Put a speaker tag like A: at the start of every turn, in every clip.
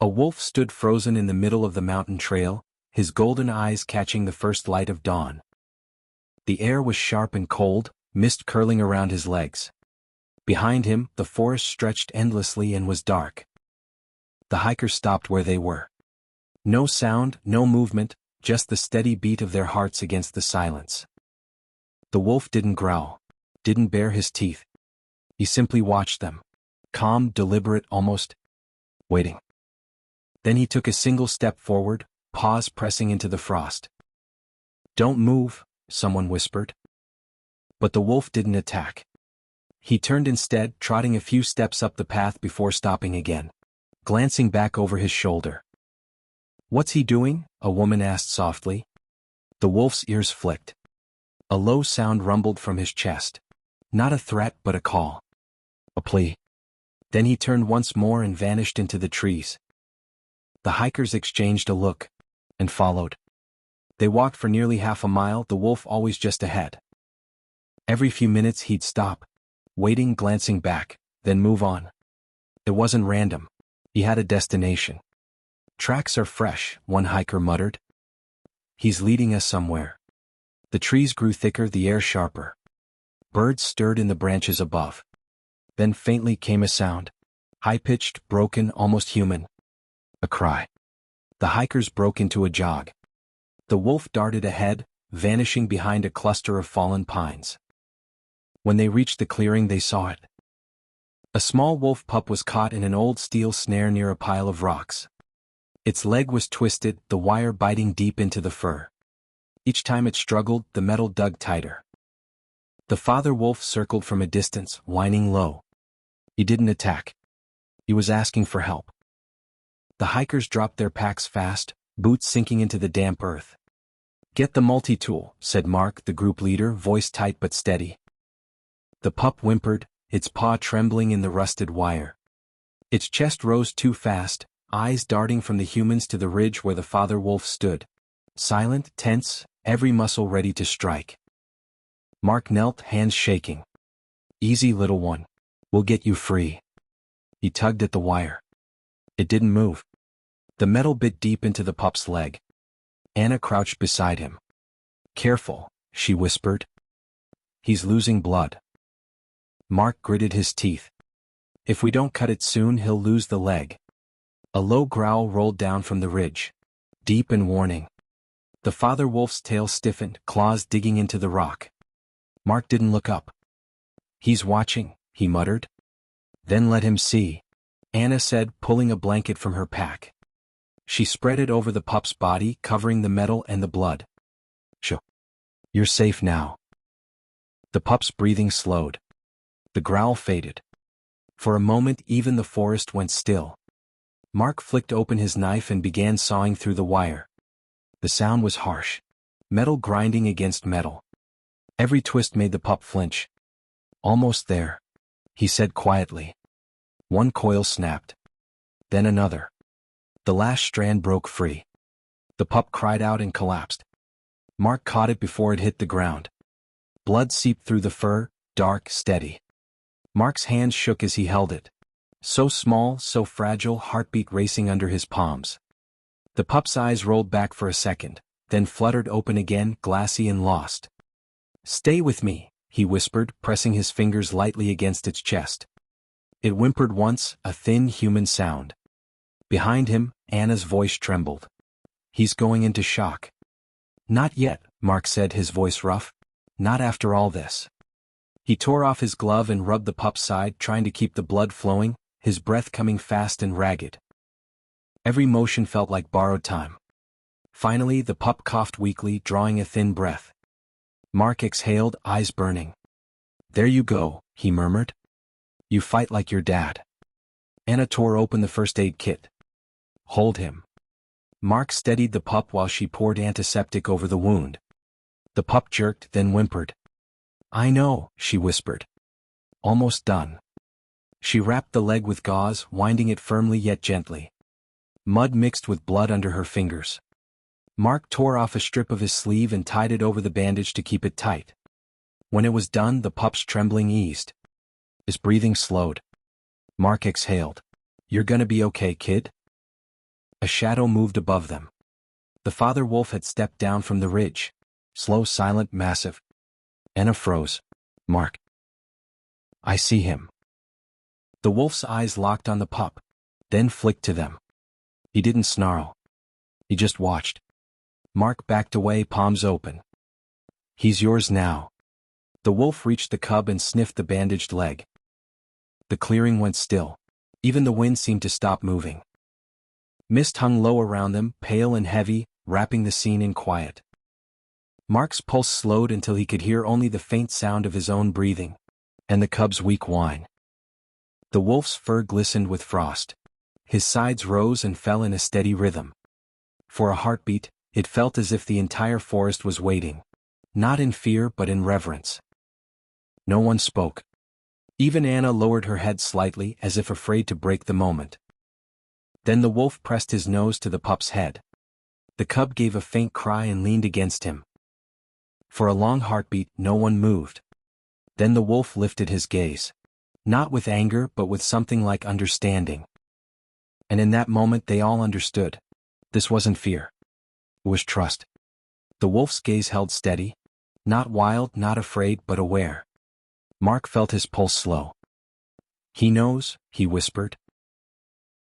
A: A wolf stood frozen in the middle of the mountain trail, his golden eyes catching the first light of dawn. The air was sharp and cold, mist curling around his legs. Behind him, the forest stretched endlessly and was dark. The hikers stopped where they were. No sound, no movement, just the steady beat of their hearts against the silence. The wolf didn't growl, didn't bare his teeth. He simply watched them, calm, deliberate, almost waiting. Then he took a single step forward, paws pressing into the frost. "Don't move," someone whispered. But the wolf didn't attack. He turned instead, trotting a few steps up the path before stopping again, glancing back over his shoulder. "What's he doing?" a woman asked softly. The wolf's ears flicked. A low sound rumbled from his chest. Not a threat, but a call. A plea. Then he turned once more and vanished into the trees. The hikers exchanged a look, and followed. They walked for nearly half a mile, the wolf always just ahead. Every few minutes he'd stop, waiting, glancing back, then move on. It wasn't random. He had a destination. "Tracks are fresh," one hiker muttered. "He's leading us somewhere." The trees grew thicker, the air sharper. Birds stirred in the branches above. Then faintly came a sound. High-pitched, broken, almost human. A cry. The hikers broke into a jog. The wolf darted ahead, vanishing behind a cluster of fallen pines. When they reached the clearing, they saw it. A small wolf pup was caught in an old steel snare near a pile of rocks. Its leg was twisted, the wire biting deep into the fur. Each time it struggled, the metal dug tighter. The father wolf circled from a distance, whining low. He didn't attack. He was asking for help. The hikers dropped their packs fast, boots sinking into the damp earth. "Get the multi-tool," said Mark, the group leader, voice tight but steady. The pup whimpered, its paw trembling in the rusted wire. Its chest rose too fast, eyes darting from the humans to the ridge where the father wolf stood. Silent, tense, every muscle ready to strike. Mark knelt, hands shaking. "Easy, little one. We'll get you free." He tugged at the wire. It didn't move. The metal bit deep into the pup's leg. Anna crouched beside him. "Careful," she whispered. "He's losing blood." Mark gritted his teeth. "If we don't cut it soon, he'll lose the leg." A low growl rolled down from the ridge. Deep and warning. The father wolf's tail stiffened, claws digging into the rock. Mark didn't look up. "He's watching," he muttered. "Then let him see," Anna said, pulling a blanket from her pack. She spread it over the pup's body, covering the metal and the blood. "Shh. You're safe now." The pup's breathing slowed. The growl faded. For a moment even the forest went still. Mark flicked open his knife and began sawing through the wire. The sound was harsh. Metal grinding against metal. Every twist made the pup flinch. "Almost there," he said quietly. One coil snapped. Then another. The last strand broke free. The pup cried out and collapsed. Mark caught it before it hit the ground. Blood seeped through the fur, dark, steady. Mark's hands shook as he held it. So small, so fragile, heartbeat racing under his palms. The pup's eyes rolled back for a second, then fluttered open again, glassy and lost. "Stay with me," he whispered, pressing his fingers lightly against its chest. It whimpered once, a thin human sound. Behind him, Anna's voice trembled. "He's going into shock." "Not yet," Mark said, his voice rough. "Not after all this." He tore off his glove and rubbed the pup's side, trying to keep the blood flowing, his breath coming fast and ragged. Every motion felt like borrowed time. Finally, the pup coughed weakly, drawing a thin breath. Mark exhaled, eyes burning. "There you go," he murmured. "You fight like your dad." Anna tore open the first aid kit. "Hold him." Mark steadied the pup while she poured antiseptic over the wound. The pup jerked, then whimpered. "I know," she whispered. "Almost done." She wrapped the leg with gauze, winding it firmly yet gently. Mud mixed with blood under her fingers. Mark tore off a strip of his sleeve and tied it over the bandage to keep it tight. When it was done, the pup's trembling eased. His breathing slowed. Mark exhaled. "You're gonna be okay, kid?" A shadow moved above them. The father wolf had stepped down from the ridge. Slow, silent, massive. Anna froze. Mark. I see him. The wolf's eyes locked on the pup, then flicked to them. He didn't snarl. He just watched. Mark backed away, palms open. He's yours now. The wolf reached the cub and sniffed the bandaged leg. The clearing went still. Even the wind seemed to stop moving. Mist hung low around them, pale and heavy, wrapping the scene in quiet. Mark's pulse slowed until he could hear only the faint sound of his own breathing, and the cub's weak whine. The wolf's fur glistened with frost. His sides rose and fell in a steady rhythm. For a heartbeat, it felt as if the entire forest was waiting, not in fear but in reverence. No one spoke. Even Anna lowered her head slightly as if afraid to break the moment. Then the wolf pressed his nose to the pup's head. The cub gave a faint cry and leaned against him. For a long heartbeat, no one moved. Then the wolf lifted his gaze. Not with anger but with something like understanding. And in that moment they all understood. This wasn't fear. It was trust. The wolf's gaze held steady. Not wild, not afraid, but aware. Mark felt his pulse slow. He knows, he whispered.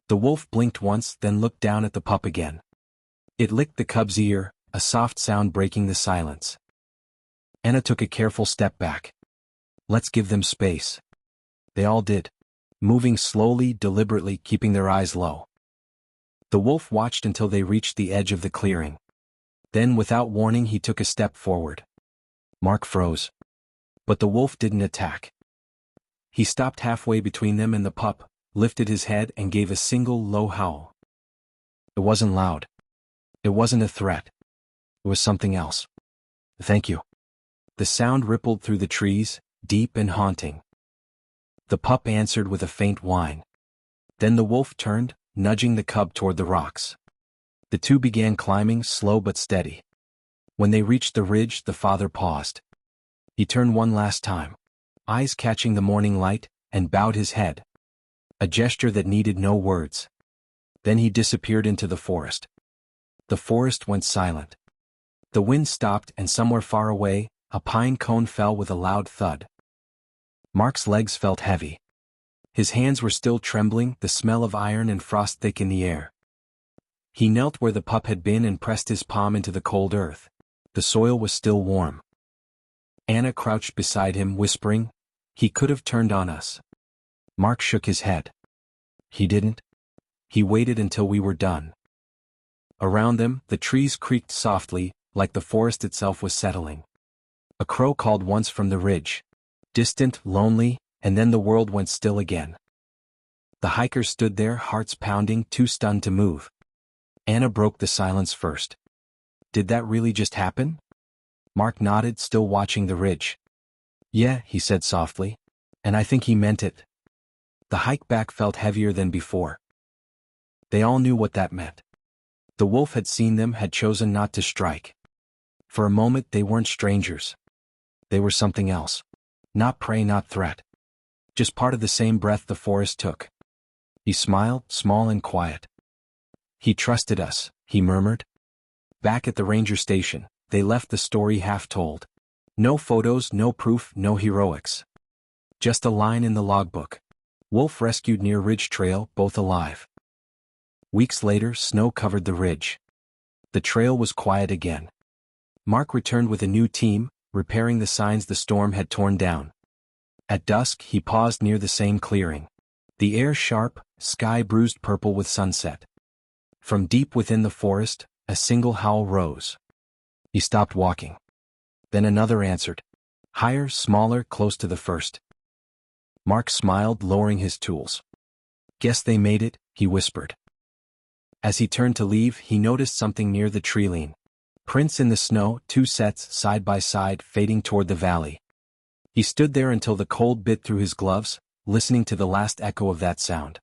A: The wolf blinked once, then looked down at the pup again. It licked the cub's ear, a soft sound breaking the silence. Anna took a careful step back. Let's give them space. They all did, moving slowly, deliberately, keeping their eyes low. The wolf watched until they reached the edge of the clearing. Then, without warning, he took a step forward. Mark froze. But the wolf didn't attack. He stopped halfway between them and the pup, lifted his head and gave a single low howl. It wasn't loud. It wasn't a threat. It was something else. Thank you. The sound rippled through the trees, deep and haunting. The pup answered with a faint whine. Then the wolf turned, nudging the cub toward the rocks. The two began climbing, slow but steady. When they reached the ridge, the father paused. He turned one last time, eyes catching the morning light, and bowed his head. A gesture that needed no words. Then he disappeared into the forest. The forest went silent. The wind stopped and somewhere far away, a pine cone fell with a loud thud. Mark's legs felt heavy. His hands were still trembling, the smell of iron and frost thick in the air. He knelt where the pup had been and pressed his palm into the cold earth. The soil was still warm. Anna crouched beside him, whispering, "He could have turned on us." Mark shook his head. He didn't. He waited until we were done. Around them, the trees creaked softly, like the forest itself was settling. A crow called once from the ridge. Distant, lonely, and then the world went still again. The hikers stood there, hearts pounding, too stunned to move. Anna broke the silence first. Did that really just happen? Mark nodded, still watching the ridge. Yeah, he said softly. And I think he meant it. The hike back felt heavier than before. They all knew what that meant. The wolf had seen them, had chosen not to strike. For a moment they weren't strangers. They were something else. Not prey, not threat. Just part of the same breath the forest took. He smiled, small and quiet. He trusted us, he murmured. Back at the ranger station, they left the story half told. No photos, no proof, no heroics. Just a line in the logbook. Wolf rescued near Ridge Trail, both alive. Weeks later, snow covered the ridge. The trail was quiet again. Mark returned with a new team, repairing the signs the storm had torn down. At dusk, he paused near the same clearing. The air sharp, sky bruised purple with sunset. From deep within the forest, a single howl rose. He stopped walking. Then another answered. Higher, smaller, close to the first. Mark smiled, lowering his tools. Guess they made it, he whispered. As he turned to leave, he noticed something near the tree line. Prints in the snow, two sets, side by side, fading toward the valley. He stood there until the cold bit through his gloves, listening to the last echo of that sound.